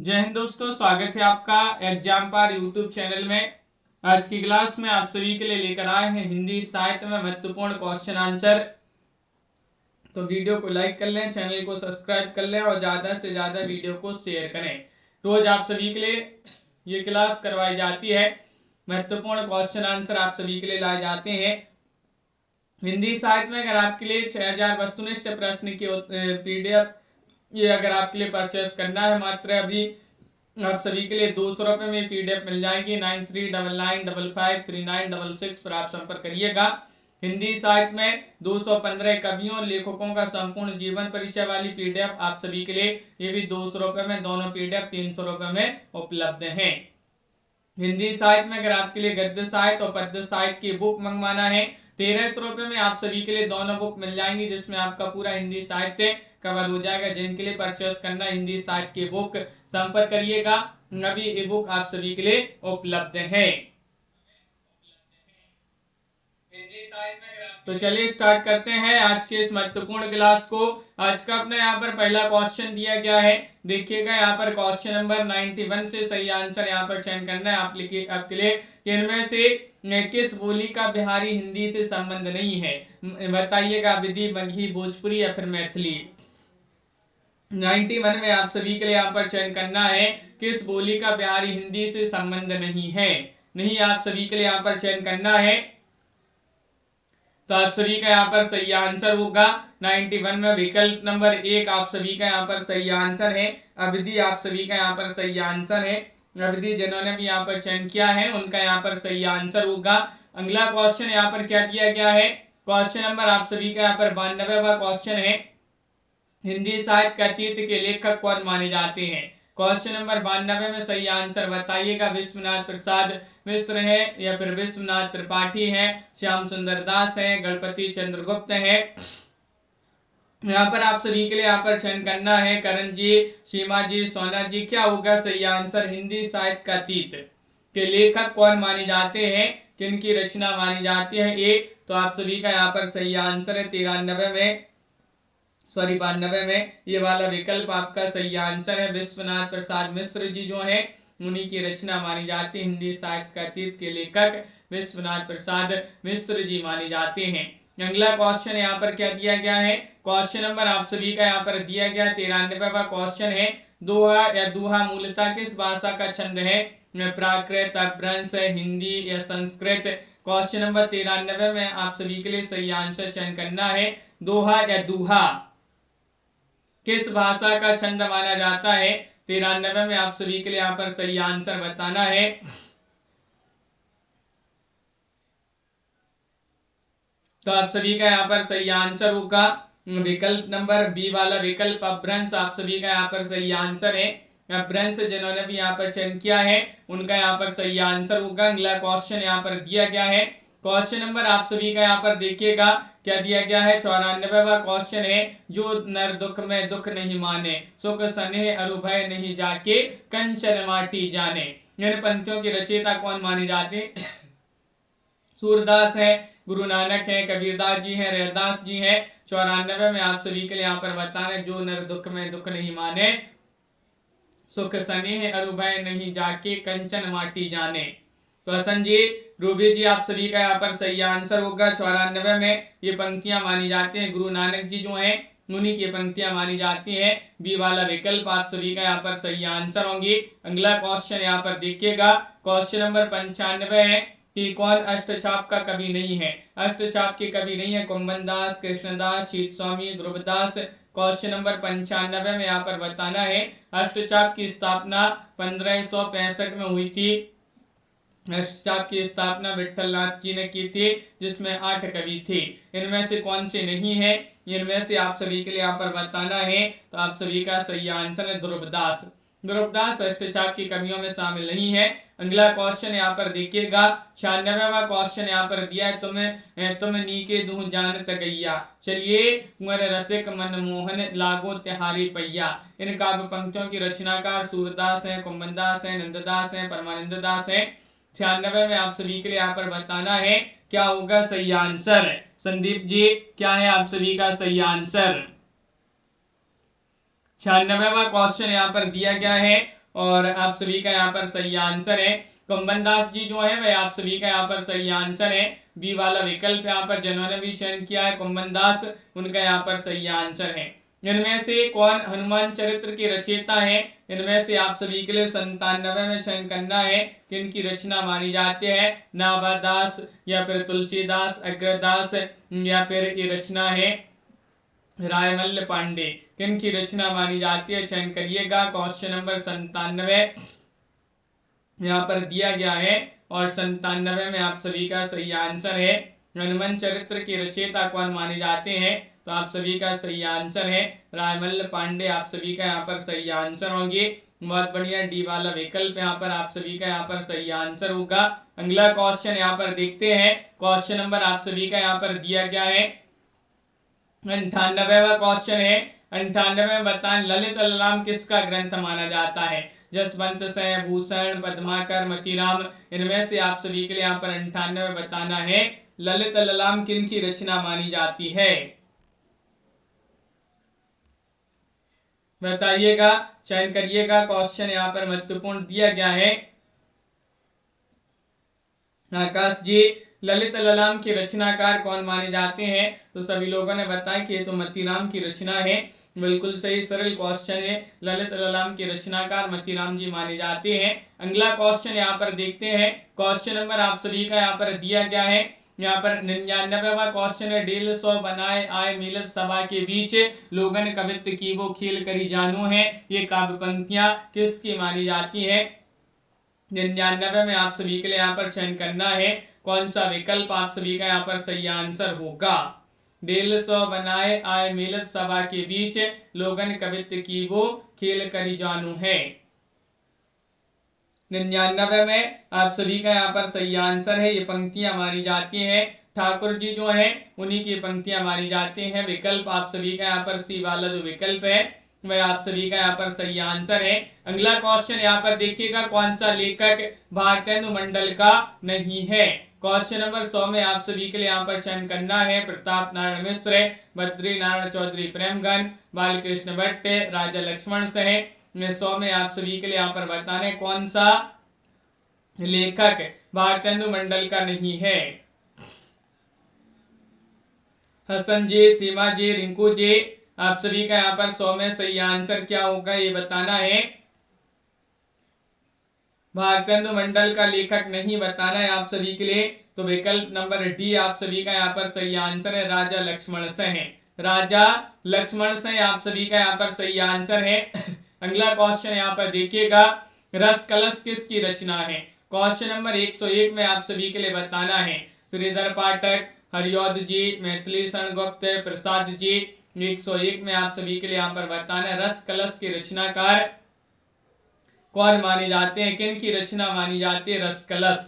जय हिंद दोस्तों, स्वागत है आपका एग्जाम पार यूट्यूब चैनल में। आज की क्लास में आप सभी के लिए लेकर आए हैं हिंदी साहित्य में महत्वपूर्ण क्वेश्चन आंसर। तो वीडियो को लाइक कर लें, चैनल को सब्सक्राइब कर लें और ज्यादा से ज्यादा वीडियो को शेयर करें। रोज आप सभी के लिए ये क्लास करवाई जाती है, महत्वपूर्ण क्वेश्चन आंसर आप सभी के लिए लाए जाते हैं। हिंदी साहित्य में अगर आपके लिए 6000 वस्तुनिष्ठ प्रश्न की PDF ये अगर आपके लिए परचेस करना है, मात्र अभी आप सभी के लिए 200 रुपए में PDF मिल जाएगी। 9399553966 पर आप संपर्क करिएगा। हिंदी साहित्य में 215 कवियों और लेखकों का संपूर्ण जीवन परिचय वाली PDF आप सभी के लिए ये भी 200 रुपए में, दोनों PDF 300 रुपए में उपलब्ध है। हिंदी साहित्य में अगर आपके लिए गद्य साहित्य और पद्य साहित्य की बुक मंगवाना है, 1300 रुपए में आप सभी के लिए दोनों बुक मिल जाएंगी, जिसमें आपका पूरा हिंदी साहित्य कवर हो जाएगा। जिनके लिए परचेस करना हिंदी साहित्य की बुक, संपर्क करिएगा। अभी ये बुक आप सभी के लिए उपलब्ध है। तो चलिए स्टार्ट करते हैं आज के इस महत्वपूर्ण क्लास को। आज का अपना यहाँ पर पहला क्वेश्चन दिया गया है, देखिएगा यहाँ पर क्वेश्चन नंबर 91 से सही आंसर यहाँ पर चयन करना है आपके लिए। इनमें से किस बोली का बिहारी हिंदी से संबंध नहीं है, बताइएगा। विधि, मगही, भोजपुरी या फिर मैथिली। 91 में आप सभी के लिए यहाँ पर चयन करना है किस बोली का बिहारी हिंदी से संबंध नहीं है। नहीं, आप सभी के लिए यहाँ पर चयन करना है। तो आप सभी का यहाँ पर सही आंसर होगा 91 में विकल्प नंबर 1 आप सभी का यहाँ पर सही आंसर है। अवधि आप सभी का यहाँ पर सही आंसर है। अवधि जिन्होंने भी यहाँ पर चयन किया है उनका यहाँ पर सही आंसर होगा। अगला क्वेश्चन यहाँ पर क्या दिया गया है, क्वेश्चन नंबर आप सभी का यहाँ पर 92वां क्वेश्चन है। हिंदी साहित्य का अतीत के लेखक कौन माने जाते हैं। क्वेश्चन नंबर 92 में सही आंसर बताइएगा। विश्वनाथ प्रसाद मिश्र है या फिर विश्वनाथ त्रिपाठी है, श्याम सुंदर दास है, गणपति चंद्रगुप्त है। यहाँ पर आप सभी के लिए यहाँ पर चयन करना है करण जी, सीमा जी, सोना जी। क्या होगा सही आंसर, हिंदी साहित्य का अतीत के लेखक कौन माने जाते हैं, किनकी रचना मानी जाती है। एक तो आप सभी का यहाँ पर सही आंसर है 92 में ये वाला विकल्प आपका सही आंसर है। विश्वनाथ प्रसाद मिश्र जी जो है उन्हीं की रचना मानी जाती है। हिंदी साहित्य का अतीत के लेखक विश्वनाथ प्रसाद मिश्र जी माने जाते हैं। अगला क्वेश्चन यहाँ पर क्या दिया गया है, क्वेश्चन नंबर आप सभी का यहाँ पर दिया गया 93वां क्वेश्चन है। दोहा या दूहा मूलतः किस भाषा का छंद है, प्राकृत, अपभ्रंश, हिंदी या संस्कृत। क्वेश्चन नंबर 93 में आप सभी के लिए सही आंसर चयन करना है। दोहा या दूहा किस भाषा का छंद माना जाता है। 93 में आप सभी के लिए यहाँ पर सही आंसर बताना है। तो आप सभी का यहाँ पर सही आंसर होगा विकल्प नंबर बी वाला विकल्प अपभ्रंश। आप सभी का यहाँ पर सही आंसर है। अपभ्रंश जिन्होंने भी यहाँ पर चयन किया है उनका यहाँ पर सही आंसर होगा। अगला क्वेश्चन यहाँ पर दिया गया है, क्वेश्चन नंबर आप सभी का यहाँ पर देखिएगा क्या दिया गया है। 94वां क्वेश्चन है। जो नर दुख में दुख नहीं माने, सुख स्नेह अरुभय नहीं जाके, कंचन माटी जाने। इन पंक्तियों की रचयिता कौन माने जाते। सूरदास है, गुरु नानक है, कबीरदास जी हैं, रैदास जी हैं। 94 में आप सभी के लिए यहाँ पर बताना, जो नर दुख में दुख नहीं माने, सुख स्नेह अरुभय नहीं जाके, कंचन माटी जाने। तो हसन जी, रूबी जी, आप सभी का यहाँ पर सही आंसर होगा। 94 में ये पंक्तियां मानी जाती हैं, गुरु नानक जी जो हैं उन्हीं की पंक्तियां मानी जाती हैं। बी वाला विकल्प आप सभी का यहाँ पर सही आंसर होंगे। अगला क्वेश्चन यहाँ पर देखिएगा, क्वेश्चन नंबर 95 है कि कौन अष्टछाप का कवि नहीं है। अष्टछाप के कवि नहीं है, कुंभन दास, कृष्णदास, शीत स्वामी, ध्रुवदास। क्वेश्चन नंबर 95 में यहाँ पर बताना है अष्टछाप की स्थापना 1565 में हुई थी। अष्टछाप की स्थापना विठल नाथ जी ने की थी, जिसमें 8 कवि थे। इनमें से कौन से नहीं है, इनमें से आप सभी के लिए यहाँ पर बताना है। तो आप सभी का सही आंसर है ध्रुवदास। ध्रुवदास अष्टछाप की कवियों में शामिल नहीं है। अगला क्वेश्चन यहाँ पर देखिएगा, 96वां क्वेश्चन यहाँ पर दिया है। तुम नीके दूह जानत गैया, चलिए कुंवर रसिक मनमोहन लागो तिहारी पैया। इन काव्य पंक्तियों की रचनाकार सूरदास है, कुंभनदास है, नंददास है, परमानंद दास है। 96 में आप सभी के लिए यहाँ पर बताना है क्या होगा सही आंसर। संदीप जी, क्या है आप सभी का सही आंसर। 96वां क्वेश्चन यहाँ पर दिया गया है, और आप सभी का यहाँ पर सही आंसर है कुंभन दास जी जो है वह आप सभी का यहाँ पर सही आंसर है। बी वाला विकल्प यहाँ पर जिन्होंने भी चयन किया है कुंभन दास, उनका यहाँ पर सही आंसर है। इनमें से कौन हनुमान चरित्र के रचयिता है? इनमें से आप सभी के लिए 97 में चयन करना है कि इनकी रचना मानी जाती है नाभादास या फिर तुलसीदास, अग्रदास या फिर ये रचना है रायमल्ल पांडे, किनकी रचना मानी जाती है? चयन करिएगा। क्वेश्चन नंबर 97 यहाँ पर दिया गया है और 97 में आप सभी का सही आंसर है। हनुमान चरित्र के रचयिता कौन माने जाते हैं? तो आप सभी का सही आंसर है रायमल्ल पांडे, आप सभी का यहाँ पर सही आंसर होंगे। बहुत बढ़िया, डी वाला विकल्प यहाँ पर आप सभी का यहाँ पर सही आंसर होगा। अगला क्वेश्चन यहाँ पर देखते हैं। क्वेश्चन नंबर आप सभी का यहाँ पर दिया गया है 98वां क्वेश्चन है। 98 में बताएं ललित ललाम किसका ग्रंथ माना जाता है? जसवंत सिंह, भूषण, पद्माकर, मतीराम, इनमें से आप सभी के लिए यहाँ पर 98 में बताना है ललित ललाम किन की रचना मानी जाती है? बताइएगा, चयन करिएगा। क्वेश्चन यहाँ पर महत्वपूर्ण दिया गया है। आकाश जी, ललित ललाम के रचनाकार कौन माने जाते हैं? तो सभी लोगों ने बताया कि ये तो मतीराम की रचना है। बिल्कुल सही, सरल क्वेश्चन है। ललित ललाम के रचनाकार मतीराम जी माने जाते हैं। अगला क्वेश्चन यहाँ पर देखते हैं। क्वेश्चन नंबर आप सभी का यहाँ पर दिया गया है। यहाँ पर 99वां क्वेश्चन है। डेल सौ बनाए आए मिलत सभा के बीच लोगन कवित्व की वो खेल करी जानू है, ये काव्य पंक्तियां किसकी मानी जाती है? 99 में आप सभी के लिए यहाँ पर चयन करना है कौन सा विकल्प आप सभी का यहाँ पर सही आंसर होगा। डेल सौ बनाए आए मिलत सभा के बीच लोगन कवित्व की वो खेल करी जानू है। 99 में आप सभी का यहाँ पर सही आंसर है, ये पंक्तियां मानी जाती हैं। ठाकुर जी जो है उन्हीं की पंक्तियां मानी जाती हैं। विकल्प आप सभी का यहाँ पर सी वाला जो विकल्प है वह आप सभी का यहाँ पर सही आंसर है। अगला क्वेश्चन यहाँ पर देखिएगा, कौन सा लेखक भारतेंदु मंडल का नहीं है? क्वेश्चन नंबर 100 में आप सभी के लिए यहाँ पर चयन करना है प्रताप नारायण मिश्र, बद्री नारायण चौधरी प्रेमगन, बालकृष्ण भट्ट, राजा लक्ष्मण सिंह। 100 में आप सभी के लिए यहाँ पर बताना है कौन सा लेखक भारतेंदु मंडल का नहीं है। हसन जी, सीमा जी, रिंकू जी, आप सभी का यहाँ पर 100 में सही आंसर क्या होगा ये बताना है। भारतेंदु मंडल का लेखक नहीं बताना है आप सभी के लिए, तो विकल्प नंबर डी आप सभी का यहाँ पर सही आंसर है राजा लक्ष्मण सिंह। राजा लक्ष्मण सिंह आप सभी का यहाँ पर सही आंसर है। अगला क्वेश्चन यहाँ पर देखिएगा, रस कलश किसकी रचना है? क्वेश्चन नंबर 101 में आप सभी के लिए बताना है श्रीधर पाठक, हरिऔध जी, मैथिली शरणगुप्त, प्रसाद जी। 101 में आप सभी के लिए यहाँ पर बताना है रस कलश के रचनाकार कौन माने जाते हैं, किन की रचना मानी जाती है रस कलश?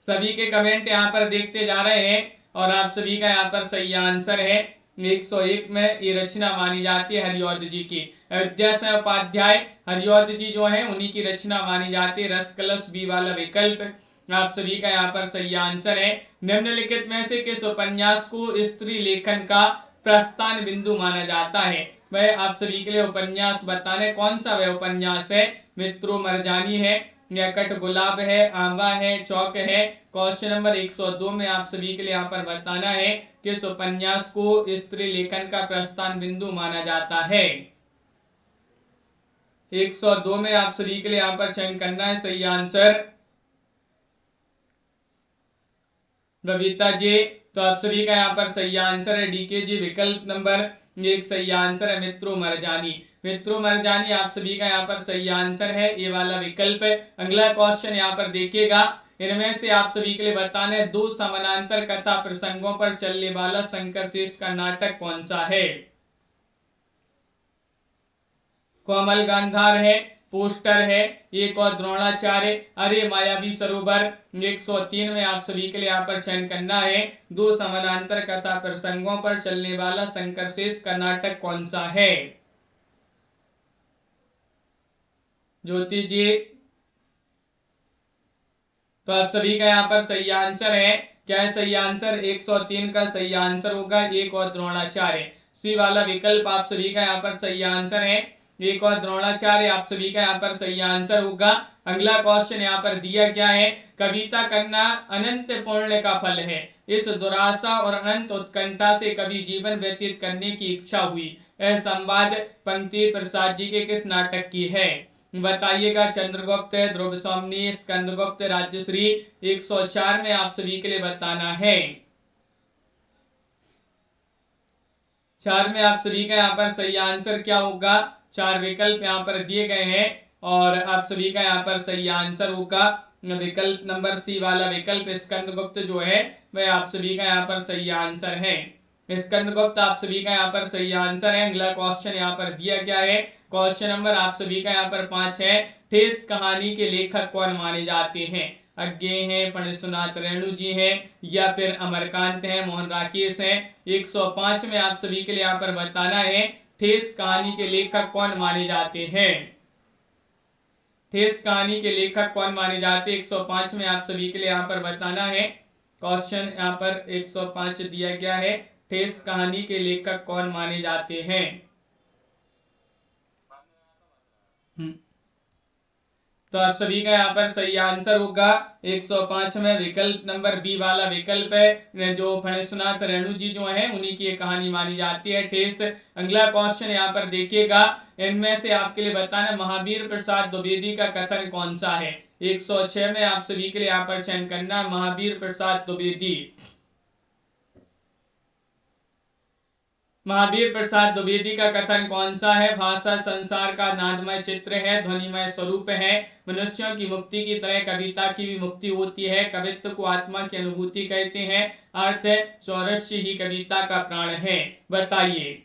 सभी के कमेंट यहाँ पर देखते जा रहे हैं और आप सभी का यहाँ पर सही आंसर है 101 में ये रचना मानी जाती है हरिऔध जी की। अयोध्या से उपाध्याय हरिऔध जी जो है उन्हीं की रचना मानी जाती है रस कलश, बी वाला विकल्प आप सभी का यहाँ पर सही आंसर है। निम्नलिखित में से किस उपन्यास को स्त्री लेखन का प्रस्थान बिंदु माना जाता है? वह आप सभी के लिए उपन्यास बताने कौन सा वह उपन्यास है? मित्रों मरजानी है या कट गुलाब है, आंबा है, चौक है। क्वेश्चन नंबर 102 में आप सभी के लिए यहाँ पर बताना है किस उपन्यास को स्त्री लेखन का प्रस्थान बिंदु माना जाता है। 102 में आप सभी के लिए यहाँ पर चयन करना है सही आंसर। बबीता जी, तो आप सभी का यहाँ पर सही आंसर है डीके जी, विकल्प नंबर 1 सही आंसर है मित्रों मरजानी। मित्रों मरजानी आप सभी का यहाँ पर सही आंसर है, ये वाला विकल्प है। अगला क्वेश्चन यहाँ पर देखिएगा, इनमें से आप सभी के लिए बताना है दो समानांतर कथा प्रसंगों पर चलने वाला शंकर शेष का नाटक कौन सा है? कोमल गांधार है, पोस्टर है, एक और द्रोणाचार्य, अरे मायावी सरोवर। 103 में आप सभी के लिए यहाँ पर चयन करना है दो समानांतर कथा प्रसंगों पर चलने वाला शंकर शेष का नाटक कौन सा है? ज्योति जी, तो आप सभी का यहाँ पर सही आंसर है, क्या है सही आंसर? 103 का सही आंसर होगा एक और द्रोणाचार्य, सी वाला विकल्प आप सभी का यहाँ पर सही आंसर है। एक और द्रोणाचार्य आप सभी का यहाँ पर सही आंसर होगा। अगला क्वेश्चन यहाँ पर दिया गया है, कविता करना अनंत पुण्य का फल है, इस दुराशा और अनंत उत्कंठा से कभी जीवन व्यतीत करने की इच्छा हुई। यह संवाद पंक्ति प्रसाद जी के किस नाटक की है? बताइएगा। चंद्रगुप्त, ध्रुव सौमनी, स्कंदगुप्त, राज्यश्री। 104 में आप सभी के लिए बताना है। 4 में आप सभी का यहाँ पर सही आंसर क्या होगा? 4 विकल्प यहाँ पर दिए गए हैं और आप सभी का यहाँ पर सही आंसर होगा विकल्प नंबर सी वाला विकल्प स्कंदगुप्त जो है वह आप सभी का यहाँ पर सही आंसर है। स्कंदगुप्त आप सभी का यहाँ पर सही आंसर है। अगला क्वेश्चन यहाँ पर दिया गया है, क्वेश्चन नंबर आप सभी का यहाँ पर 5 है। ठेस कहानी के लेखक कौन माने जाते हैं? अज्ञेय हैं, फणिसुनाथ रेणु जी हैं, या फिर अमरकांत हैं, मोहन राकेश हैं। 105 में आप सभी के लिए यहाँ पर बताना है, ठेस कहानी के लेखक कौन माने जाते हैं? ठेस कहानी के लेखक कौन माने जाते हैं? 105 में आप सभी के लिए यहाँ पर बताना है। क्वेश्चन यहाँ पर 105 दिया गया है, ठेस कहानी के लेखक कौन माने जाते हैं? तो आप सभी का यहाँ पर सही आंसर होगा 105 में विकल्प नंबर बी वाला विकल्प है, जो फणिसुनाथ रेणु जी जो है उन्हीं की कहानी मानी जाती है ठेस। अगला क्वेश्चन यहाँ पर देखिएगा, इनमें से आपके लिए बताना महावीर प्रसाद द्विवेदी का कथन कौन सा है? 106 में आप सभी के लिए यहाँ पर चयन करना महावीर प्रसाद द्विवेदी। महावीर प्रसाद द्विवेदी का कथन कौन सा है? भाषा संसार का नादमय चित्र है, ध्वनिमय स्वरूप है, मनुष्यों की मुक्ति की तरह कविता की भी मुक्ति होती है, कवित्व को आत्मा की अनुभूति कहते हैं, अर्थ स्वरस्य ही कविता का प्राण है। बताइए।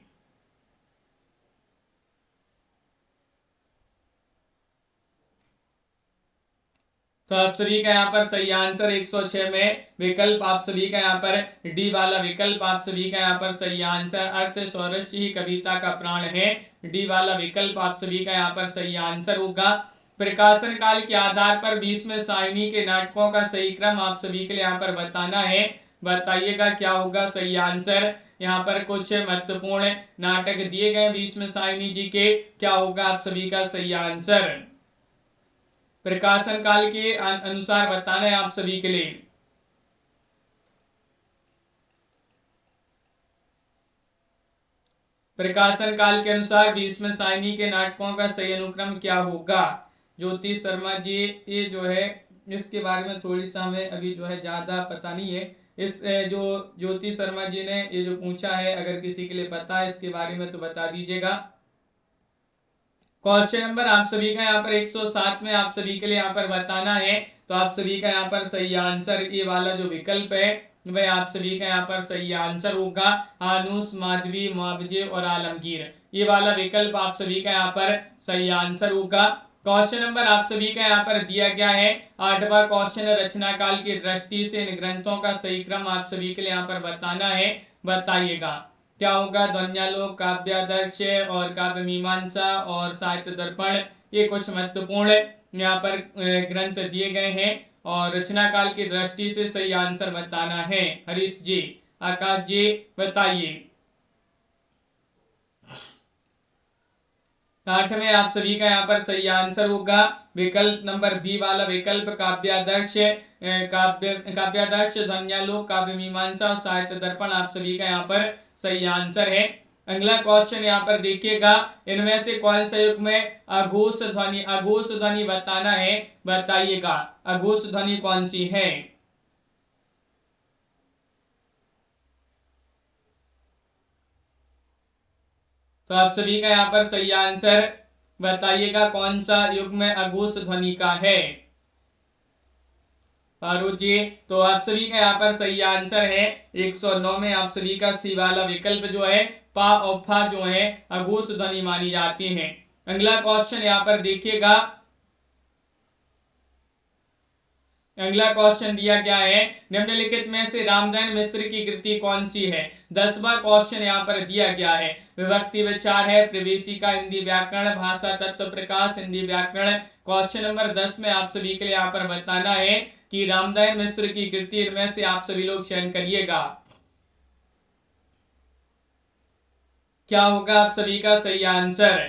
तो आप सभी का यहाँ पर सही आंसर 106 में विकल्प आप सभी का यहाँ पर डी वाला विकल्प आप सभी का यहाँ पर सही आंसर, अर्थ स्वरस्य ही कविता का प्राण है। डी वाला विकल्प आप सभी का यहाँ पर सही आंसर होगा। प्रकाशन काल के आधार पर 20वें सायनी के नाटकों का सही क्रम आप सभी के लिए यहाँ पर बताना है। बताइएगा क्या होगा सही आंसर। यहाँ पर कुछ महत्वपूर्ण नाटक दिए गए 20वें सायनी जी के, क्या होगा आप सभी का सही आंसर? प्रकाशन काल के अनुसार बताना है आप सभी के लिए। प्रकाशन काल के अनुसार 20वें सायनी के नाटकों का सही अनुक्रम क्या होगा? ज्योति शर्मा जी, ये जो है इसके बारे में थोड़ी सा हमें अभी जो है ज्यादा पता नहीं है। इस जो ज्योति शर्मा जी ने ये जो पूछा है, अगर किसी के लिए पता है इसके बारे में तो बता दीजिएगा। क्वेश्चन नंबर आप सभी का यहाँ पर 107 में आप सभी के लिए यहाँ पर बताना है। तो आप सभी का यहाँ पर सही आंसर ये वाला जो विकल्प है वह आप सभी का यहाँ पर सही आंसर होगा। हानूस, माधवी, मुआवजे और आलमगीर, ये वाला विकल्प आप सभी का यहाँ पर सही आंसर होगा। क्वेश्चन नंबर आप सभी का यहाँ पर दिया गया है 8वां क्वेश्चन, रचना काल की दृष्टि से इन ग्रंथों का सही क्रम आप सभी के लिए यहाँ पर बताना है। बताइएगा क्या होगा? ध्वन्यालोक, काव्यादर्श और काव्य मीमांसा और साहित्य दर्पण, ये कुछ महत्वपूर्ण यहाँ पर ग्रंथ दिए गए हैं और रचना काल की दृष्टि से सही आंसर बताना है। हरीश जी, आकाश जी, बताइए। 8 में आप सभी का यहाँ पर सही आंसर होगा विकल्प नंबर बी वाला विकल्प काव्यादर्श, काव्यादर्श, ध्वन्यालोक, काव्य मीमांसा और साहित्य दर्पण आप सभी का यहाँ पर सही आंसर है। अगला क्वेश्चन यहाँ पर देखिएगा, इनमें से कौन सा युग में अघोष ध्वनि बताना है। बताइएगा अघोष ध्वनि कौन सी है? तो आप सभी का यहाँ पर सही आंसर बताइएगा कौन सा युग में अघोष ध्वनि का है। फारूक जी, तो आप सभी का यहाँ पर सही आंसर है 109 में आप सभी का सी वाला विकल्प जो है पा और फा जो है अघोष ध्वनि मानी जाती है। अगला क्वेश्चन यहाँ पर देखिएगा, अगला क्वेश्चन दिया गया है निम्नलिखित में से रामदयान मिश्र की कृति कौन सी है। 10वां क्वेश्चन यहाँ पर दिया गया है, विभक्ति विचार है, प्रवेशिका हिंदी व्याकरण, भाषा तत्व प्रकाश हिंदी व्याकरण। क्वेश्चन नंबर 10 में आप सभी के लिए यहाँ पर बताना है कि रामदयान मिश्र की कृति इनमें से आप सभी लोग चयन करिएगा। क्या होगा आप सभी का सही आंसर?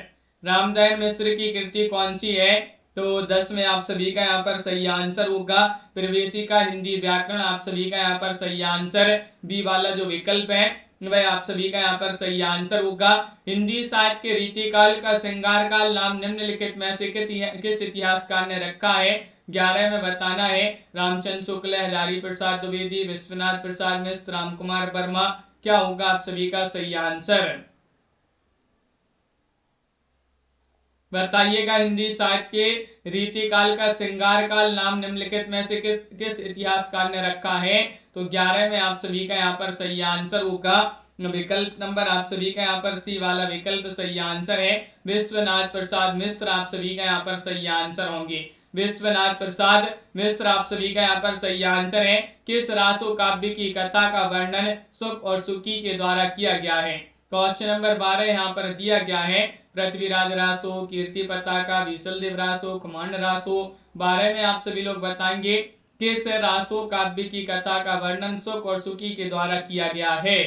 रामदयाल मिश्र की कृति कौन सी है? तो 10 में आप सभी का यहाँ पर सही आंसर होगा प्रवेशिका हिंदी व्याकरण, आप सभी का यहाँ पर सही आंसर बी वाला जो विकल्प है वह आप सभी का यहाँ पर सही आंसर होगा। हिंदी साहित्य के रीतिकाल का श्रृंगार काल नाम निम्नलिखित में से किस इतिहासकार ने रखा है? 11 में बताना है रामचंद्र शुक्ल, हजारी प्रसाद द्विवेदी, विश्वनाथ प्रसाद मिश्र, राम कुमार वर्मा। क्या होगा आप सभी का सही आंसर? बताइएगा। हिंदी साहित्य के रीतिकाल का श्रृंगार काल नाम निम्नलिखित में से किस इतिहासकार ने रखा है? तो 11 में आप सभी का यहाँ पर सही आंसर होगा विकल्प नंबर आप सभी का यहाँ पर सी वाला विकल्प सही आंसर है विश्वनाथ प्रसाद मिश्र, आप सभी का यहाँ पर सही आंसर होंगे विश्वनाथ प्रसाद मिश्र, आप सभी का यहाँ पर सही आंसर है। किस रासो काव्य की कथा का वर्णन सुख और सुखी के द्वारा किया गया है? क्वेश्चन नंबर 12 यहाँ पर दिया गया है पृथ्वीराज रासो, कीर्ति पताका, विशलदेव रासो, कुमांड रासो। 12 में आप सभी लोग बताएंगे किस रासो काव्य की कथा का वर्णन सुख और सुखी के द्वारा किया गया है?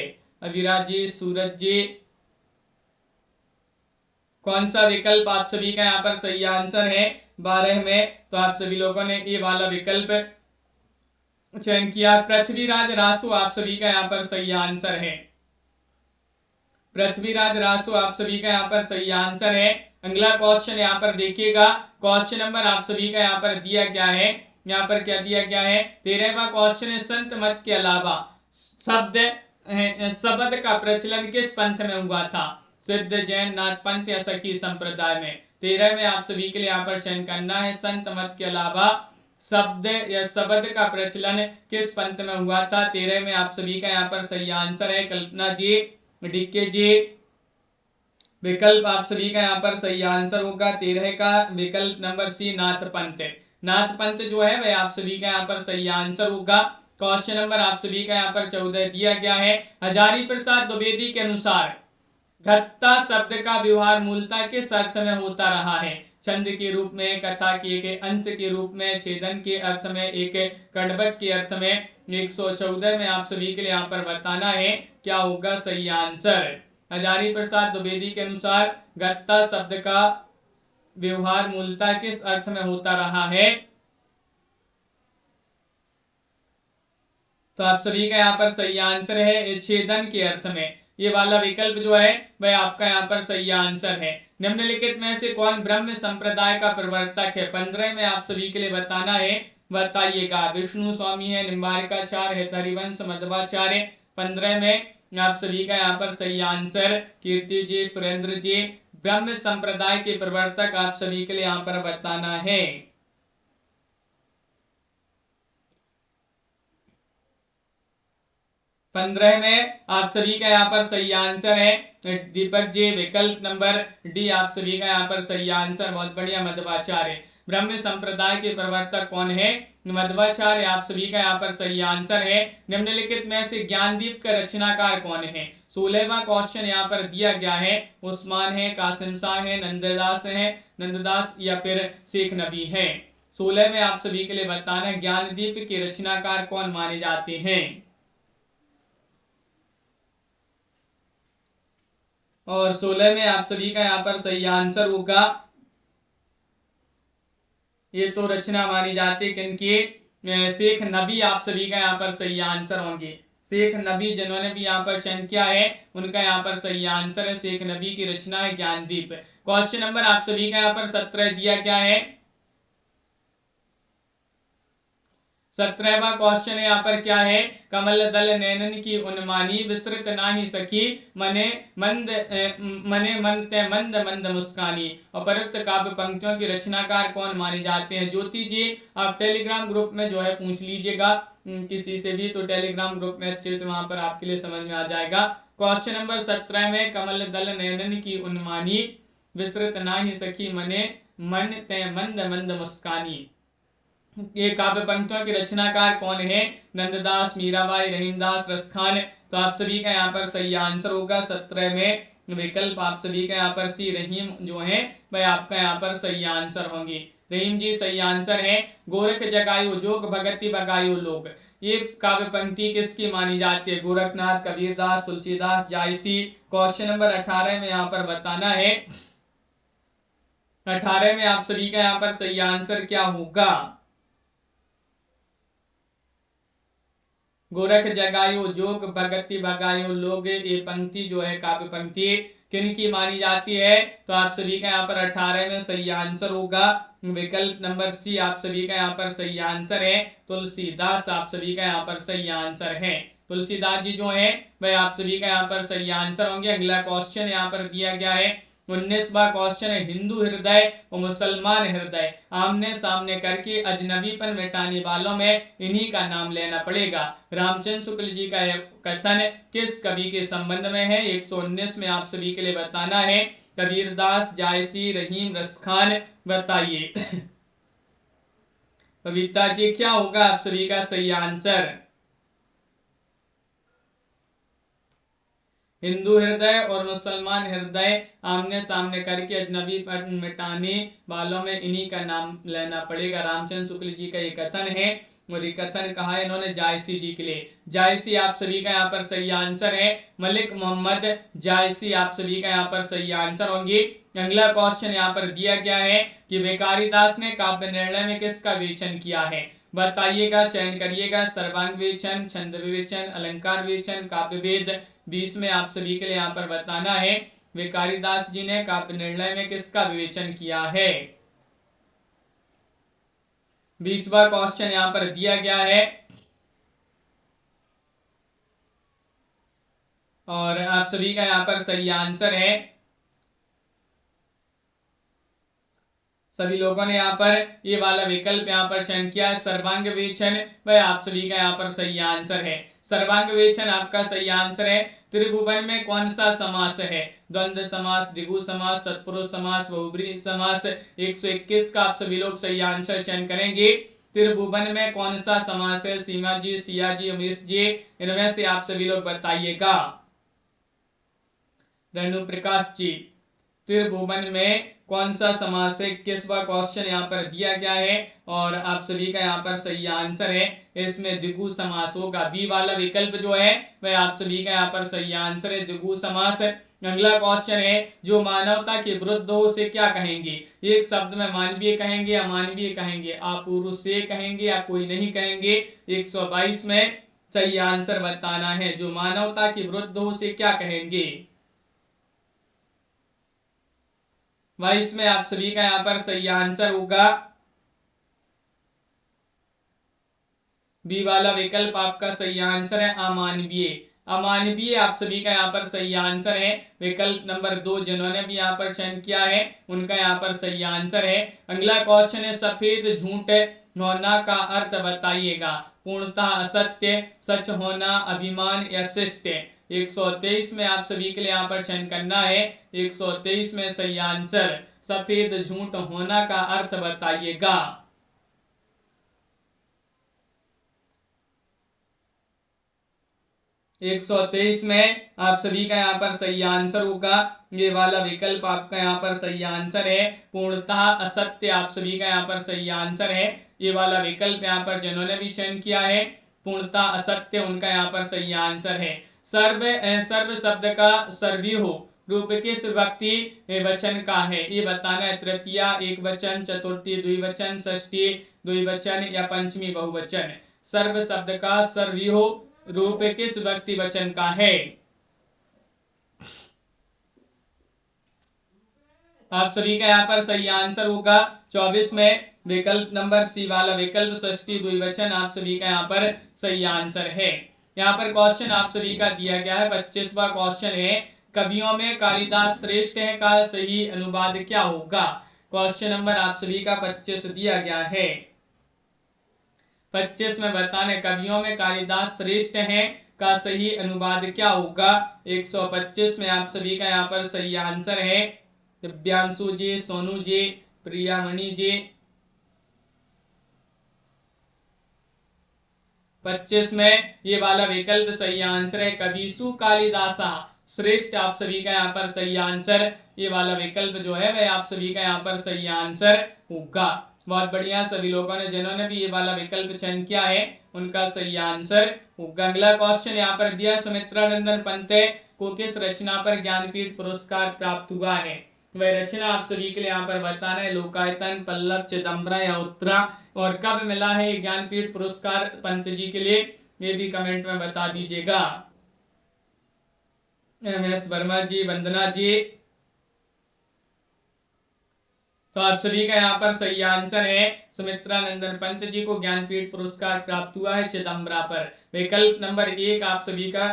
अविराज जी, सूरज जी, कौन सा विकल्प आप सभी का यहाँ पर सही आंसर है 12 में? तो आप सभी लोगों ने ये वाला विकल्प चयन किया पृथ्वीराज रासो, आप सभी का यहाँ पर सही आंसर है पृथ्वीराज रासो, आप सभी का यहाँ पर सही आंसर है। अगला क्वेश्चन यहाँ पर देखिएगा। क्वेश्चन नंबर आप सभी का यहाँ पर दिया गया है, यहाँ पर क्या दिया गया है? 13वां क्वेश्चन है संत मत के अलावा शब्द का प्रचलन किस पंथ में हुआ था? सिद्ध, जैन, नाथ पंथ या सखी संप्रदाय में? 13 में आप सभी के लिए यहाँ पर चयन करना है संत मत के अलावा शब्द या शब्द का प्रचलन किस पंथ में हुआ था? 13 में आप सभी का यहाँ पर सही आंसर है कल्पना जी, डीके जी, विकल्प आप सभी का यहाँ पर सही आंसर होगा 13 का विकल्प नंबर सी नाथ पंथ। नाथ पंथ जो है वह आप सभी का यहाँ पर सही आंसर होगा। क्वेश्चन नंबर आप सभी का यहाँ पर 14 दिया गया है हजारी प्रसाद द्विवेदी के अनुसार घत्ता शब्द का व्यवहार मूलतः किस अर्थ में होता रहा है? छंद के रूप में, कथा के एक अंश के रूप में, छेदन के अर्थ में, एक कड़बक के अर्थ में? 114 में आप सभी के लिए यहाँ पर बताना है क्या होगा सही आंसर। हजारी प्रसाद द्विवेदी के अनुसार गत्ता शब्द का व्यवहार मूलतः किस अर्थ में होता रहा है? तो आप सभी का यहाँ पर सही आंसर है छेदन के अर्थ में। ये वाला विकल्प जो है वह आपका यहाँ पर सही आंसर है। निम्नलिखित में से कौन ब्रह्म संप्रदाय का प्रवर्तक है? 15 में आप सभी के लिए बताना है, बताइएगा। विष्णु स्वामी है, निम्बारिकाचार्य है, हरिवंश, मध्वाचार्य। 15 में आप सभी का यहाँ पर सही आंसर कीर्ति जी, सुरेंद्र जी, ब्रह्म संप्रदाय के प्रवर्तक आप सभी के लिए यहाँ पर बताना है। पंद्रह में आप सभी का यहाँ पर सही आंसर है दीपक जी, विकल्प नंबर डी आप सभी का यहाँ पर सही आंसर। बहुत बढ़िया, मध्वाचार्य। ब्रह्म संप्रदाय के प्रवर्तक कौन है? मध्वाचार्य, आप सभी का यहाँ पर सही आंसर है। निम्नलिखित में से ज्ञानदीप का रचनाकार कौन है? 16वां क्वेश्चन यहाँ पर दिया गया है। उस्मान है, कासिम शाह है, नंददास या फिर शेख नबी है? 16 में आप सभी के लिए बताना है ज्ञानदीप के रचनाकार कौन माने जाते हैं? और 16 में आप सभी का यहाँ पर सही आंसर होगा, ये तो रचना मानी जाती है किनकी? शेख नबी, आप सभी का यहाँ पर सही आंसर होंगे। शेख नबी जिन्होंने भी यहाँ पर चयन किया है उनका यहाँ पर सही आंसर है शेख नबी की रचना है ज्ञानदीप। क्वेश्चन नंबर आप सभी का यहाँ पर 17 दिया गया है। 17वां क्वेश्चन यहाँ पर क्या है? कमल दल नैनन की उन्मानी विस्तृत नाही सखी मने मंद मंद मुस्कानी। उपरोक्त काव्य पंक्तियों की रचनाकार कौन माने जाते हैं? ज्योति जी, आप टेलीग्राम ग्रुप में जो है पूछ लीजिएगा किसी से भी, तो टेलीग्राम ग्रुप में अच्छे से वहां पर आपके लिए समझ में आ जाएगा। क्वेश्चन नंबर 17 में कमल दल नैनन की उन्मानी विस्तृत नाही सखी मने मन ते मंद मंद मुस्कानी, ये काव्य पंक्तियों के रचनाकार कौन है? नंददास, मीराबाई, रहीमदास, रसखान। तो आप सभी का यहाँ पर सही आंसर होगा 17 में विकल्प आप सभी का यहाँ पर सी रहीम जो है वह आपका यहाँ पर सही आंसर होंगे। रहीम जी सही आंसर है। गोरख जगायो जोग भगति बगायो लोग, ये काव्य पंक्ति किसकी मानी जाती है? गोरखनाथ, कबीरदास, तुलसीदास, जायसी। क्वेश्चन नंबर 18 में यहाँ पर बताना है 18 में आप सभी का यहाँ पर सही आंसर क्या होगा? गोरख जगायो जोग भगति भगायो लोग, ये पंक्ति जो है काव्य पंक्ति किन की मानी जाती है? तो आप सभी का यहाँ पर 18 में सही आंसर होगा विकल्प नंबर सी आप सभी का यहाँ पर सही आंसर है। तुलसीदास आप सभी का यहाँ पर सही आंसर है। तुलसीदास जी जो है वह आप सभी का यहाँ पर सही आंसर होंगे। अगला क्वेश्चन यहाँ पर दिया गया है 19वां क्वेश्चन है, हिंदू हृदय और मुसलमान हृदय आमने सामने करके अजनबीपन मिटाने वालों में इन्हीं का नाम लेना पड़ेगा। रामचंद्र शुक्ल जी का यह कथन किस कवि के संबंध में है? 119 में आप सभी के लिए बताना है। कबीरदास, जायसी, रहीम, रसखान, बताइए। कविता जी क्या होगा आप सभी का सही आंसर? हिंदू हृदय और मुसलमान हृदय आमने सामने करके अजनबी पर मिटाने वालों में इन्हीं का नाम लेना पड़ेगा। रामचंद्र शुक्ल जी का ये कथन है और ये कथन कहा है इन्होंने जायसी जी के लिए। जायसी आप सभी का यहाँ पर सही आंसर है। मलिक मोहम्मद जायसी आप सभी का यहाँ पर सही आंसर होंगे। अगला क्वेश्चन यहाँ पर दिया गया है कि भिखारीदास ने काव्य निर्णय में किसका विवेचन किया है? बताइएगा, चयन करिएगा। सर्वांग विवेचन, छंद विवेचन, अलंकार विवेचन, काव्य वेद। 20 में आप सभी के लिए यहाँ पर बताना है भिखारीदास जी ने काव्य निर्णय में किसका विवेचन किया है? 20वां क्वेश्चन यहाँ पर दिया गया है और आप सभी का यहाँ पर सही आंसर है। सभी लोगों ने यहाँ पर ये वाला विकल्प यहाँ पर चयन किया है सर्वांग विवेचन, वह आप सभी का यहाँ पर सही आंसर है। सर्वांग विवेचन आपका सही आंसर है। त्रिभुवन में कौन सा समास है? द्वंद्व समास, द्विगु समास, तत्पुरुष समास, बहुब्रीहि समास। 121 का आप सभी लोग सही आंसर चयन करेंगे। त्रिभुवन में कौन सा समास है? सीमा जी, सिया जी, उमेश जी, इनमें से आप सभी लोग बताइएगा। रेणु प्रकाश जी, त्रिभुवन में कौन सा समास है? 21वां क्वेश्चन यहाँ पर दिया गया है और आप सभी का यहाँ पर सही आंसर है। इसमें द्विगु समास होगा। बी वाला विकल्प जो है वह आप सभी का यहाँ पर सही आंसर है, द्विगु समास। अगला क्वेश्चन है, जो मानवता के विरुद्ध हो उसे क्या कहेंगे? एक शब्द में मानवीय कहेंगे, अमानवीय कहेंगे, अपुरुषीय कहेंगे या कोई नहीं कहेंगे? 122 में सही आंसर बताना है। जो मानवता के विरुद्ध हो उसे क्या कहेंगे? 22 में आप सभी का यहाँ पर सही आंसर होगा बी वाला विकल्प आपका सही आंसर है, अमानवीय। अमानवीय आप सभी का यहाँ पर सही आंसर है। विकल्प नंबर 2 जिन्होंने भी यहाँ पर चयन किया है उनका यहाँ पर सही आंसर है। अगला क्वेश्चन है, सफेद झूठ होना का अर्थ बताइएगा। पूर्णतः, असत्य, सच होना, अभिमान या शिष्ट। 123 में आप सभी के लिए यहाँ पर चयन करना है। 123 में सही आंसर सफेद झूठ होना का अर्थ बताइएगा। 123 में आप सभी का यहाँ पर सही आंसर होगा ये वाला विकल्प आपका यहाँ पर सही आंसर है। पूर्णतः असत्य आप सभी का यहाँ पर सही आंसर है। ये वाला विकल्प यहाँ पर जिन्होंने भी चयन किया है पूर्णतः असत्य उनका यहाँ पर सही आंसर है। सर्व सर्व शब्द का सर्वो रूप किस व्यक्ति वचन का है? ये बताना है। तृतीया एक वचन, चतुर्थी द्विवचन, षष्ठी द्विवचन या पंचमी बहुवचन। सर्व शब्द का सर्वो रूप किस व्यक्ति वचन का है? आप सभी का यहाँ पर सही आंसर होगा 24 में विकल्प नंबर सी वाला विकल्प षष्ठी द्विवचन आप सभी का यहाँ पर सही आंसर है। यहाँ पर क्वेश्चन आप सभी का दिया गया है 25वां क्वेश्चन है, कवियों में कालिदास श्रेष्ठ है का सही अनुवाद क्या होगा? क्वेश्चन नंबर आप सभी का 25 दिया गया है। 25 में बताने कवियों में कालिदास श्रेष्ठ है का सही अनुवाद क्या होगा? 125 में आप सभी का यहाँ पर सही आंसर है दिव्यांशु जी, सोनू जी, प्रियामणि जी। 25 में ये वाला विकल्प सही आंसर है कविसु कालिदासा श्रेष्ठ आप सभी का यहाँ पर सही आंसर ये वाला विकल्प जो है वह आप सभी का यहाँ पर सही आंसर होगा। बहुत बढ़िया, सभी लोगों ने जिन्होंने भी ये वाला विकल्प चयन किया है उनका सही आंसर होगा। अगला क्वेश्चन यहाँ पर दिया, सुमित्रा नंदन पंत को किस रचना पर ज्ञानपीठ पुरस्कार प्राप्त हुआ है? वह रचना आप सभी के लिए यहाँ पर बताना है। लोकायतन, पल्लव, चिदंबरा या उत्तरा, और कब मिला है ज्ञानपीठ पुरस्कार पंत जी के लिए, ये भी कमेंट में बता दीजिएगा। MS वर्मा जी, वंदना जी, तो आप सभी का यहाँ पर सही आंसर है। सुमित्रा नंदन पंत जी को ज्ञानपीठ पुरस्कार प्राप्त हुआ है चिदंबरा पर। विकल्प नंबर 1 आप सभी का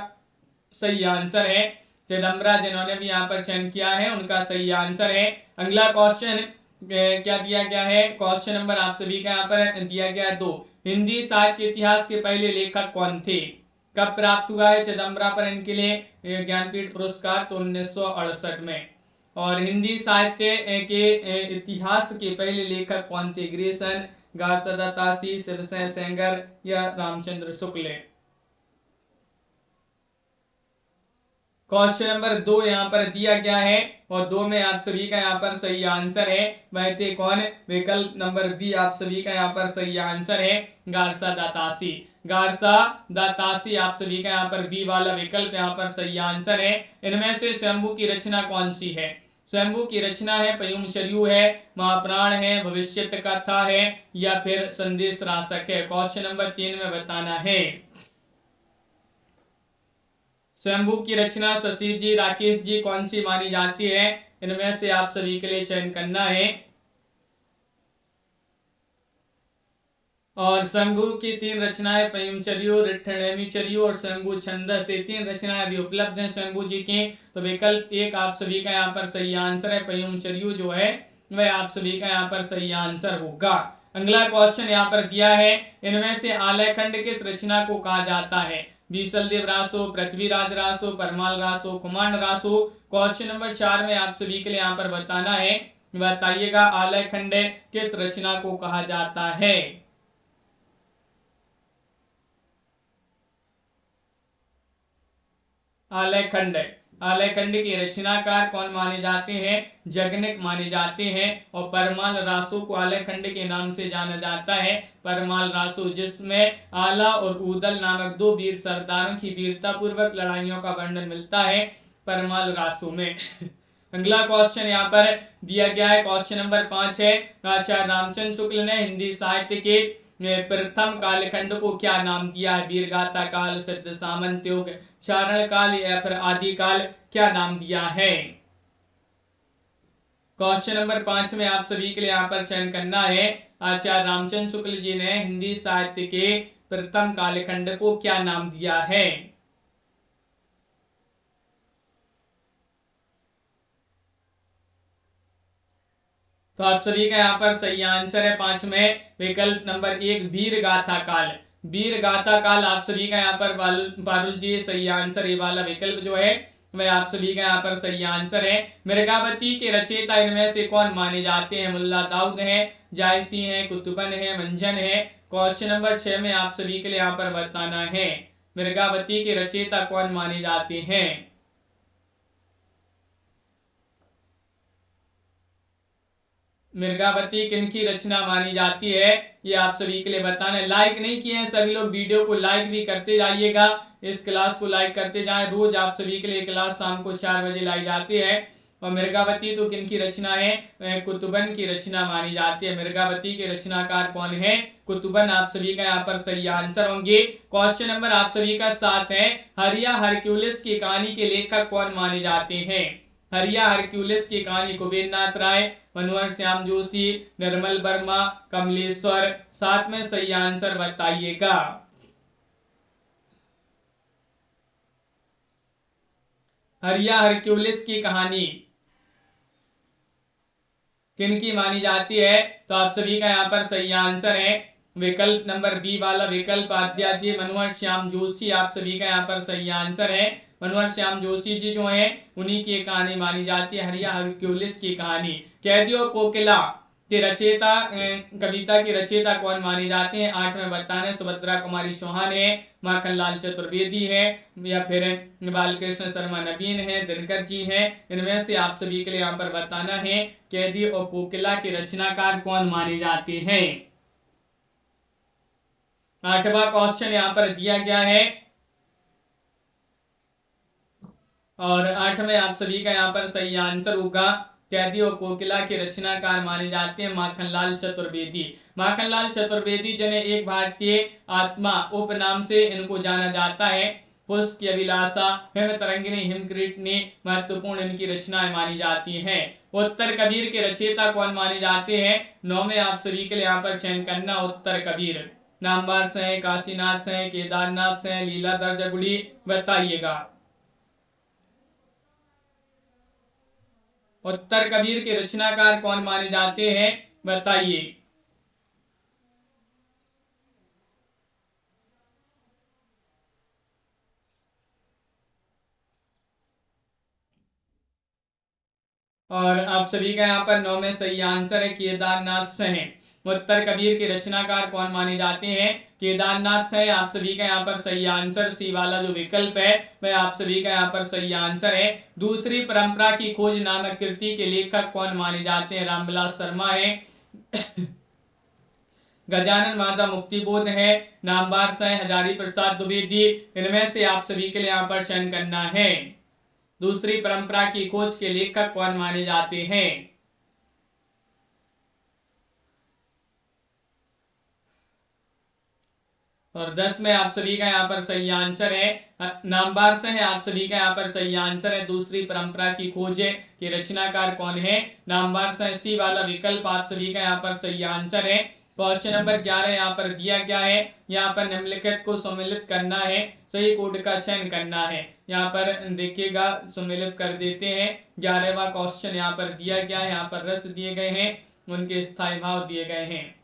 सही आंसर है। चिदंबरा जिन्होंने भी यहाँ पर चयन किया है उनका सही आंसर है। अगला क्वेश्चन क्या दिया गया है? क्वेश्चन नंबर आप सभी का यहाँ पर दिया गया है 2। हिंदी साहित्य इतिहास के पहले लेखक कौन थे? कब प्राप्त हुआ है चिदंबरा पर इनके लिए ज्ञानपीठ पुरस्कार? तो 1968 में। और हिंदी साहित्य के इतिहास के पहले लेखक कौन थे? ग्रेसन, गार्सदा तासी, शिवसेन सेंगर या रामचंद्र शुक्ल? क्वेश्चन नंबर 2 यहाँ पर दिया गया है और 2 में आप सभी का यहाँ पर सही आंसर है। वह थे कौन? विकल्प नंबर बी आप सभी का यहाँ पर सही आंसर है, गार्सा दातासी। गार्सा दातासी आप सभी का यहाँ पर बी वाला विकल्प यहाँ पर सही आंसर है। इनमें से शंभू की रचना कौन सी है? शंभू की रचना है पयुमचर्यु है, महाप्राण है, भविष्यत कथा है या फिर संदेश रासक है। क्वेश्चन नंबर 3 में बताना है। शंभू की रचना शशि जी, राकेश जी कौन सी मानी जाती है? इनमें से आप सभी के लिए चयन करना है। और शंभू की 3 रचनाएं पयुमचर्यु, रिठ्ठनेमिचर्यु और शंभू छंदस, से 3 रचनाएं भी उपलब्ध हैं शंभू जी की। तो विकल्प 1 आप सभी का यहाँ पर सही आंसर है। पयुमचर्यु जो है वह आप सभी का यहाँ पर सही आंसर होगा। अगला क्वेश्चन यहाँ पर दिया है, इनमें से आलयखंड किस रचना को कहा जाता है? बीसलदेव रासो, पृथ्वीराज रासो, परमाल रासो, कुमांड रासो। क्वेश्चन नंबर 4 में आप सभी के लिए यहाँ पर बताना है। बताइएगा आलयखंड किस रचना को कहा जाता है? आलयखंड, आलयखंड के रचनाकार कौन माने जाते हैं? जगनिक माने जाते हैं। और परमाल रासो को आलयखंड के नाम से जाना जाता है। परमाल रासो जिसमें आला और ऊदल नामक 2 वीर सरदारों की वीरता पूर्वक लड़ाइयों का वर्णन मिलता है परमाल रासो में। अगला क्वेश्चन यहाँ पर दिया गया है, क्वेश्चन नंबर 5 है। आचार्य रामचंद्र शुक्ल ने हिंदी साहित्य के प्रथम कालखंड को क्या नाम दिया है? वीरगाथा काल, सिद्ध सामंत युग, चारण काल या फिर आदि काल, क्या नाम दिया है? क्वेश्चन नंबर 5 में आप सभी के लिए यहाँ पर चयन करना है। आचार्य रामचंद्र शुक्ल जी ने हिंदी साहित्य के प्रथम कालखंड को क्या नाम दिया है? तो आप सभी का यहाँ पर सही आंसर है 5 में विकल्प नंबर 1 वीर गाथा काल। वीर गाथा काल आप सभी का यहाँ पर पारुल जी सही आंसर, ये वाला विकल्प जो है वह आप सभी का यहाँ पर सही आंसर है। मृगावती के रचयिता इनमें से कौन माने जाते हैं? मुल्ला दाऊद है, जायसी है, कुतुबन है, मंजन है। क्वेश्चन नंबर 6 में आप सभी के लिए यहाँ पर बताना है। मृगावती के रचयिता कौन माने जाते हैं? मृगावती किनकी रचना मानी जाती है? ये आप सभी के लिए बताना है। लाइक नहीं किए हैं सभी लोग, वीडियो को लाइक भी करते जाइएगा, इस क्लास को लाइक करते जाएं। रोज आप सभी के लिए क्लास शाम को 4 बजे लाई जाती है। और मृगावती तो किनकी रचना है? कुतुबन की रचना मानी जाती है। मृगावती के रचनाकार कौन है? कुतुबन आप सभी का यहाँ पर सही आंसर होंगे। क्वेश्चन नंबर आप सभी का 7 है। हरिया हरक्यूलिस की कहानी के लेखक कौन माने जाते हैं? हरिया हरक्यूलिस की कहानी कुबेर नाथ राय, मनोहर श्याम जोशी, निर्मल वर्मा, कमलेश्वर। 7 में सही आंसर बताइएगा। हरिया हरक्यूलिस की कहानी किनकी मानी जाती है? तो आप सभी का यहाँ पर सही आंसर है विकल्प नंबर बी वाला विकल्प, आद्या जी, मनोहर श्याम जोशी। आप सभी का यहाँ पर सही आंसर है। मनोहर श्याम जोशी जी जो हैं उन्हीं की कहानी मानी जाती है, हरिया हरक्यूलिस की कहानी। कैदी और कोकिला के रचयिता, कविता के रचयिता कौन माने जाते हैं? 8 में बताने। सुभद्रा कुमारी चौहान है, माखनलाल चतुर्वेदी है या फिर बालकृष्ण शर्मा नवीन है, दिनकर जी हैं। इनमें से आप सभी के लिए यहाँ पर बताना है कैदी और कोकिला के रचनाकार कौन माने जाते हैं। 8वां क्वेश्चन यहाँ पर दिया गया है और 8 में आप सभी का यहाँ पर सही आंसर होगा कैदी और कोकिला के रचनाकार माने जाते हैं माखनलाल चतुर्वेदी। माखनलाल चतुर्वेदी जिन्हें एक भारतीय आत्मा उपनाम से इनको जाना जाता है। पुष्प की अभिलाषा, हिम तरंगिनी, हिमकृतनी महत्वपूर्ण इनकी रचनाएं मानी जाती हैं। उत्तर कबीर के रचयिता कौन माने जाते हैं? 9 में आप सभी के लिए यहाँ पर चयन करना। उत्तर कबीर नामवार से हैं, काशीनाथ से हैं, केदारनाथ से हैं, लीला दर्जगुड़ी, बताइएगा। उत्तर कबीर के रचनाकार कौन माने जाते हैं, बताइए। और आप सभी का यहाँ पर 9 में सही आंसर है केदारनाथ से हैं। उत्तर कबीर के रचनाकार कौन माने जाते हैं? केदारनाथ से। आप सभी का यहाँ पर सही आंसर सी वाला जो विकल्प है वह आप सभी का यहाँ पर सही आंसर है। दूसरी परंपरा की खोज नामक कृति के लेखक कौन माने जाते हैं? रामविलास शर्मा है। गजानन माता मुक्तिबोध है, नामवार से हजारी प्रसाद द्विवेदी। इनमें से आप सभी के लिए यहाँ पर चयन करना है। दूसरी परंपरा की खोज के लेखक कौन माने जाते हैं? और 10 में आप सभी का यहाँ पर सही आंसर है नामवार से है। आप सभी का यहाँ पर सही आंसर है। दूसरी परंपरा की खोज के रचनाकार कौन है? नामवार से। सी वाला विकल्प आप सभी का यहाँ पर सही आंसर है। क्वेश्चन नंबर 11 यहाँ पर दिया गया है। यहाँ पर निम्नलिखित को सम्मिलित करना है, सही कोड का चयन करना है। यहाँ पर देखिएगा, सम्मिलित कर देते हैं। 11वां क्वेश्चन यहाँ पर दिया गया है। यहाँ पर रस दिए गए हैं, उनके स्थायी भाव दिए गए हैं।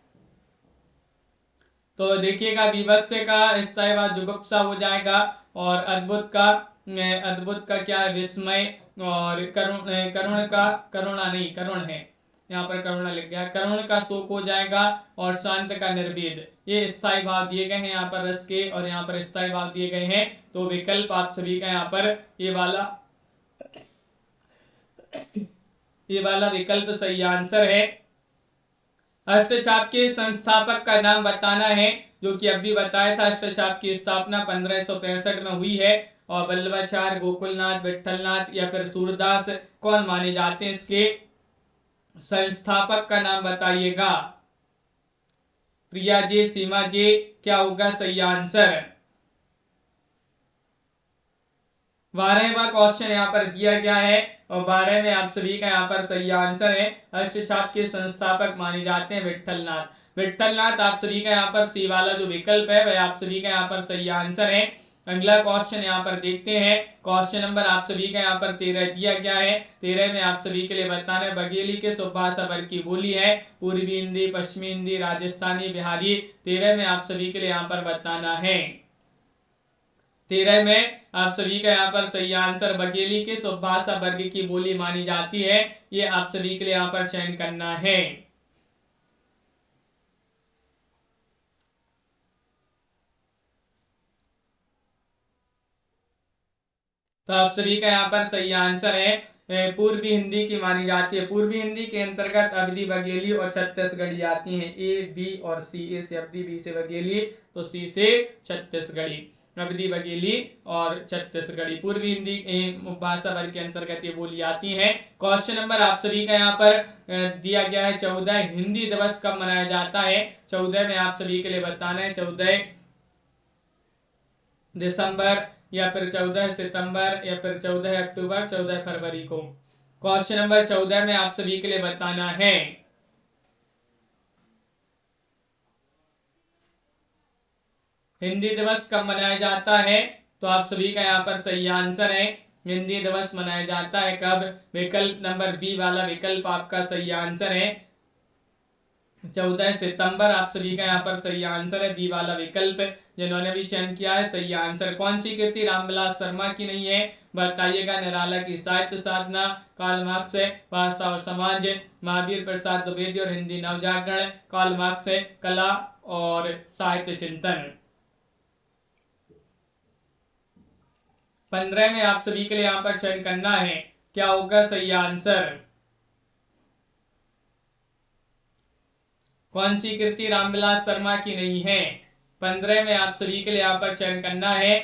तो देखिएगा, विभत्स का स्थायी भाव जुगुप्सा हो जाएगा, और अद्भुत का क्या है? विस्मय। और करुण का, करुणा नहीं, करुण है, यहाँ पर करुणा लिख गया। करुण का शोक हो जाएगा, और शांत का निर्वेद। ये स्थायी भाव दिए गए हैं यहाँ पर रस के, और यहाँ पर स्थायी भाव दिए गए हैं। तो विकल्प आप सभी का यहाँ पर ये वाला विकल्प सही आंसर है। अष्टचाप के संस्थापक का नाम बताना है, जो कि अभी बताया था। अष्टचाप की स्थापना 1565 में हुई है। और वल्लभाचार्य, गोकुलनाथ, विठलनाथ या फिर सूरदास कौन माने जाते हैं? इसके संस्थापक का नाम बताइएगा। प्रिया जी, सीमा जी, क्या होगा सही आंसर? 12वां क्वेश्चन यहाँ पर दिया गया है, और 12 में आप सभी का यहाँ पर सही आंसर है। अष्टचाप के संस्थापक माने जाते हैं विठलनाथ। विठलनाथ आप सभी का यहाँ पर सी वाला जो विकल्प है वह आप सभी का यहाँ पर सही आंसर है। अगला क्वेश्चन यहाँ पर देखते हैं। क्वेश्चन नंबर आप सभी का यहाँ पर 13 दिया गया है। 13 में आप सभी के लिए बताना है, बघेली किस उपभाषा वर्ग की बोली है? पूर्वी हिंदी, पश्चिमी हिंदी, राजस्थानी, बिहारी। 13 में आप सभी के लिए यहाँ पर बताना है। 13 में आप सभी का यहाँ पर सही आंसर, बघेली किस उपभाषा वर्ग की बोली मानी जाती है? ये आप सभी के लिए यहाँ पर चयन करना है। तो आप सभी का यहाँ पर सही आंसर है पूर्वी हिंदी की मानी जाती है। पूर्वी हिंदी के अंतर्गत अवधी, बघेली और छत्तीसगढ़ी आती हैं। ए, बी और सी। ए से अवधी, बी से बघेली, तो सी से छत्तीसगढ़ी। अवधी, बघेली और छत्तीसगढ़ी पूर्वी हिंदी भाषा वर्ग के अंतर्गत ये बोली आती हैं। क्वेश्चन नंबर आप सभी का यहाँ पर दिया गया है 14, हिंदी दिवस कब मनाया जाता है? 14 में आप सभी के लिए बताना है, 14 दिसंबर या फिर 14 सितंबर या फिर 14 अक्टूबर, 14 फरवरी को। क्वेश्चन नंबर 14 में आप सभी के लिए बताना है। हिंदी दिवस कब मनाया जाता है? तो आप सभी का यहाँ पर सही आंसर है, हिंदी दिवस मनाया जाता है कब? विकल्प नंबर बी वाला विकल्प आपका सही आंसर है, 14 सितंबर। आप सभी का यहाँ पर सही आंसर है, बी वाला विकल्प। जिन्होंने भी चयन किया है सही आंसर। कौन सी कृति रामविलास शर्मा की नहीं है? बताइएगा। निराला की साहित्य साधना, कार्ल मार्क्स भाषा और समाज, महावीर प्रसाद द्विवेदी और हिंदी नवजागरण, कार्ल मार्क्स कला और साहित्य चिंतन। 15 में आप सभी के लिए यहाँ पर चयन करना है, क्या होगा सही आंसर? कौन सी कृति रामविलास शर्मा की नहीं है? 15 में आप सभी के लिए यहाँ पर चयन करना है,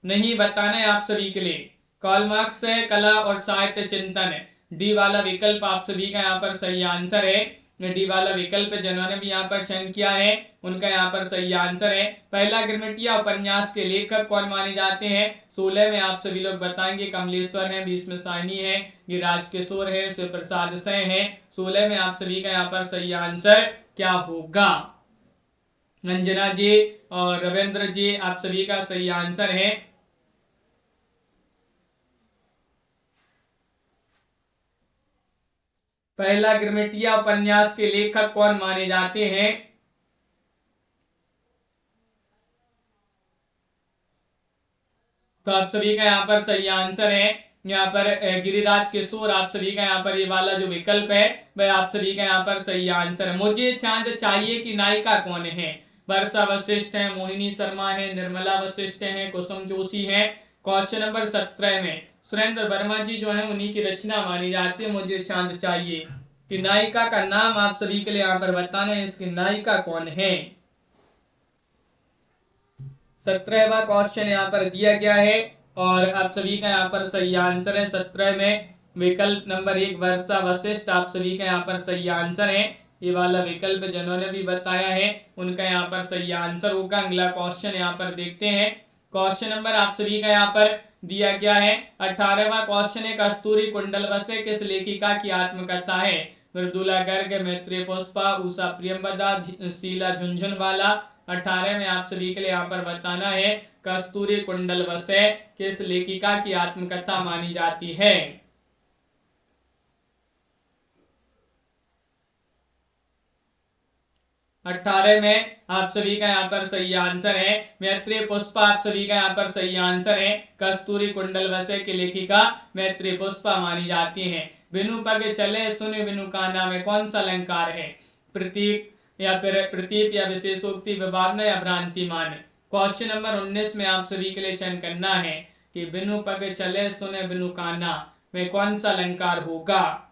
नहीं बताना है आप सभी के लिए। कॉल मार्क्स है कला और साहित्य चिंतन है। डी वाला विकल्प आप सभी का यहाँ पर सही आंसर है। डी वाला विकल्प जिन्होंने भी यहाँ पर चयन किया है उनका यहाँ पर सही आंसर है। पहला गिरमिटिया उपन्यास के लेखक कौन माने जाते हैं? 16 में आप सभी लोग बताएंगे कमलेश्वर है, 20 में साइनी है, गिरिराज किशोर है, शिव प्रसाद से है। 16 में आप सभी का यहाँ पर सही आंसर क्या होगा? अंजना जी और रविंद्र जी आप सभी का सही आंसर है। पहला गिरमिटिया उपन्यास के लेखक कौन माने जाते हैं? तो आप सभी का यहाँ पर सही आंसर है यहाँ पर गिरिराज किशोर। आप सभी का यहाँ पर ये वाला जो विकल्प है वह आप सभी का यहाँ पर सही आंसर है। मुझे चांद चाहिए की नायिका कौन है? वर्षा वशिष्ठ है, मोहिनी शर्मा है, निर्मला वशिष्ठ है, कुसुम जोशी है। क्वेश्चन नंबर 17 में सुरेंद्र वर्मा जी जो है उन्हीं की रचना मानी जाती है मुझे चांद चाहिए कि नायिका का नाम आप सभी के लिए यहाँ पर बताना है, इसकी नायिका कौन है। 17वां क्वेश्चन यहाँ पर दिया गया है और आप सभी का यहाँ पर सही आंसर है। 17 में विकल्प नंबर 1 वर्षा वशिष्ठ आप सभी का यहाँ पर सही आंसर है। ये वाला विकल्प जिन्होंने भी बताया है उनका यहाँ पर सही आंसर होगा। अगला क्वेश्चन यहाँ पर देखते हैं। क्वेश्चन नंबर आप सभी का यहाँ पर दिया गया है 18वां क्वेश्चन है कस्तूरी कुंडल बसे किस लेखिका की आत्मकथा है? मृदुला गर्ग, मैत्री पुष्पा, उषा प्रियंवदा, शीला झुंझुनवाला। 18 में आप सभी के लिए यहाँ पर बताना है कस्तूरी कुंडल बसे किस लेखिका की आत्मकथा मानी जाती है। अठारह में आप सभी का यहाँ पर सही आंसर है मैत्री पुष्पा। आप सभी का यहाँ पर सही आंसर है। कस्तूरी कुंडल बसे की लेखिका मैत्री पुष्पा मानी जाती हैं। बिनु पग चले सुन बिनु काना में कौन सा अलंकार है? प्रतीक या फिर प्रतीक या विशेषोक्ति, विभावना या भ्रांतिमान। क्वेश्चन नंबर 19 में आप सभी के लिए चयन करना है कि बिनु पग चले सुने बिनु काना में कौन सा अलंकार होगा।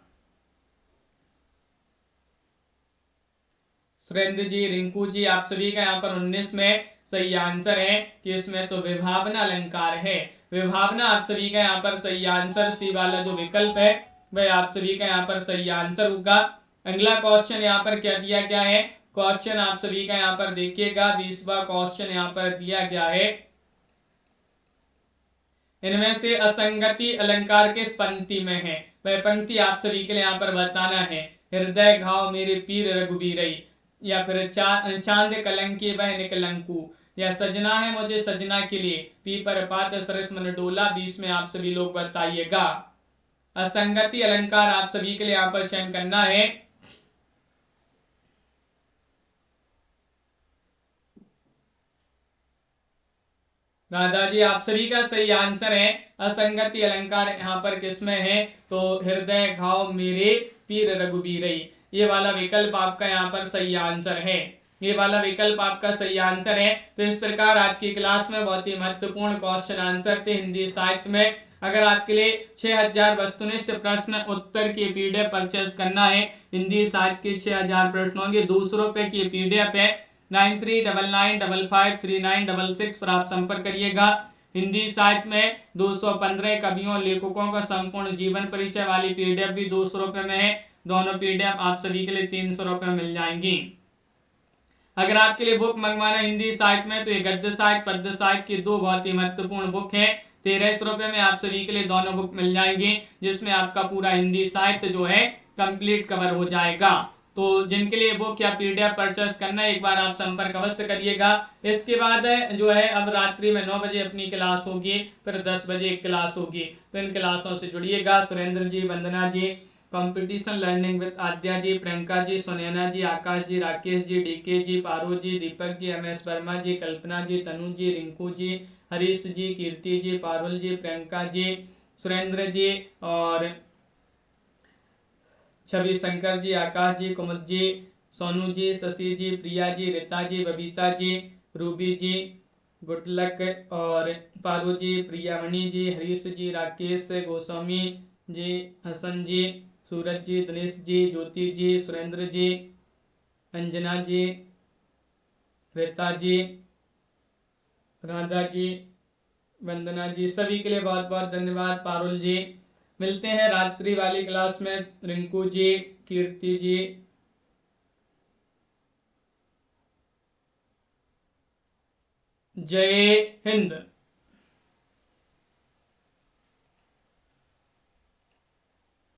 सुरेंद्र जी, रिंकू जी आप सभी का यहाँ पर 19 में सही आंसर है कि इसमें तो विभावना अलंकार है। विभावना आप सभी का यहाँ पर सही आंसर। सी वाला जो विकल्प है वह आप सभी का यहाँ पर सही आंसर होगा। अगला क्वेश्चन यहाँ पर क्या दिया गया है? क्वेश्चन आप सभी का यहाँ पर देखिएगा 20वां क्वेश्चन यहाँ पर दिया गया है। इनमें से असंगति अलंकार किस पंक्ति में है? वह पंक्ति आप सभी के लिए यहाँ पर बताना है। हृदय घाव मेरे पीर रघुबीरई, या फिर चांद कलंकी वह निकलंकु, या सजना है मुझे सजना के लिए पीपर पात सरस मन डोला। 20 में आप सभी लोग बताइएगा। असंगति अलंकार आप सभी के लिए यहाँ पर चयन करना है। राधा जी आप सभी का सही आंसर है। असंगति अलंकार यहाँ पर किसमें है? तो हृदय घाव मेरे पीर रघुबीरई, ये वाला विकल्प आपका यहाँ पर सही आंसर है। ये वाला विकल्प आपका सही आंसर है। तो इस प्रकार आज की क्लास में बहुत ही महत्वपूर्ण क्वेश्चन आंसर थे हिंदी साहित्य में। अगर आपके लिए 6000 वस्तुनिष्ठ प्रश्न उत्तर की पीडीएफ परचेस करना है, हिंदी साहित्य के 6000 प्रश्नों की 200 रुपए की पीडीएफ है। 9399553966 पर आप संपर्क करिएगा। हिंदी साहित्य में 215 कवियों लेखकों का संपूर्ण जीवन परिचय वाली पीडीएफ भी 200 रुपए में है। दोनों पीडीएफ आप सभी के लिए 300 रुपए में मिल जाएंगी। अगर आपके लिए बुक मंगवाना हिंदी साहित्य में तो ये गद्य साहित्य पद्य साहित्य की दो बहुत ही महत्वपूर्ण बुक है। 1300 रुपए में आप सभी के लिए दोनों बुक मिल जाएंगी, जिसमें आपका पूरा हिंदी साहित्य जो है कंप्लीट कवर हो जाएगा। तो जिनके लिए बुक या पीडीएफ परचेस करना है एक बार आप संपर्क अवश्य करिएगा। इसके बाद जो है अब रात्रि में 9 बजे अपनी क्लास होगी, फिर 10 बजे एक क्लास होगी, तो इन क्लासों से जुड़िएगा। Surendra ji, Vandana ji, competition learning with Aadya ji, Priyanka ji, Sunaina ji, Akash ji, Rakesh ji, DK ji, Paro ji, Deepak ji, MS Verma ji, Kalpana ji, Tanu ji, Rinku ji, Harish ji, Kirti ji, Parul ji, Priyanka ji, Surendra ji और छवि शंकर जी, आकाश जी, कुमुद जी, सोनू जी, शशि जी, प्रिया जी, रीता जी, बबीता जी, रूबी जी, गुड लक और पारू जी, प्रियामणि जी, हरीश जी, राकेश गोस्वामी जी, हसन जी, सूरज जी, दिनेश जी, ज्योति जी, सुरेंद्र जी, अंजना जी, रीता जी, राधा जी, वंदना जी, सभी के लिए बहुत बहुत धन्यवाद। पारुल जी, मिलते हैं रात्रि वाली क्लास में। रिंकू जी, कीर्ति जी, जय हिंद।